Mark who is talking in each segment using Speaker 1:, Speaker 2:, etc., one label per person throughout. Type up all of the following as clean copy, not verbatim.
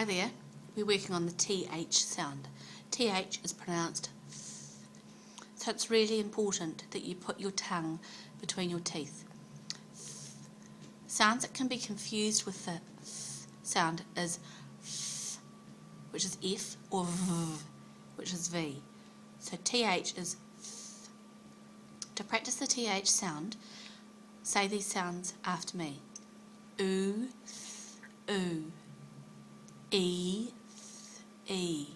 Speaker 1: Hi there, we're working on the TH sound. TH is pronounced th, so it's really important that you put your tongue between your teeth. Sounds that can be confused with the th sound is f, which is F, or v, which is V. So TH is th. To practice the TH sound, say these sounds after me. Oo, th, oo. E, th, e.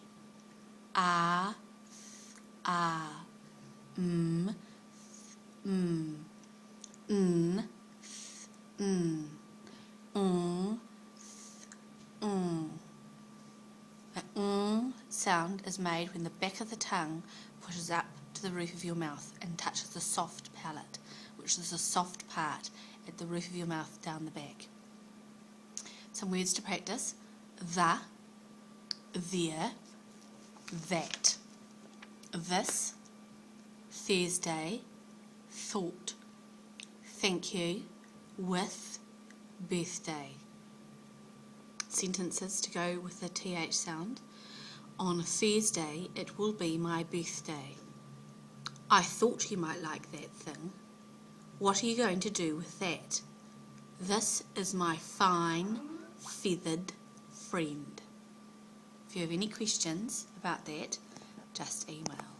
Speaker 1: Ah, th, ah. Th, n, th, n. Th, The sound is made when the back of the tongue pushes up to the roof of your mouth and touches the soft palate, which is the soft part at the roof of your mouth down the back. Some words to practice: the, there, that, this, Thursday, thought, thank you, with, birthday. Sentences to go with the TH sound. On Thursday it will be my birthday. I thought you might like that thing. What are you going to do with that? This is my fine, feathered friend. If you have any questions about that, just email.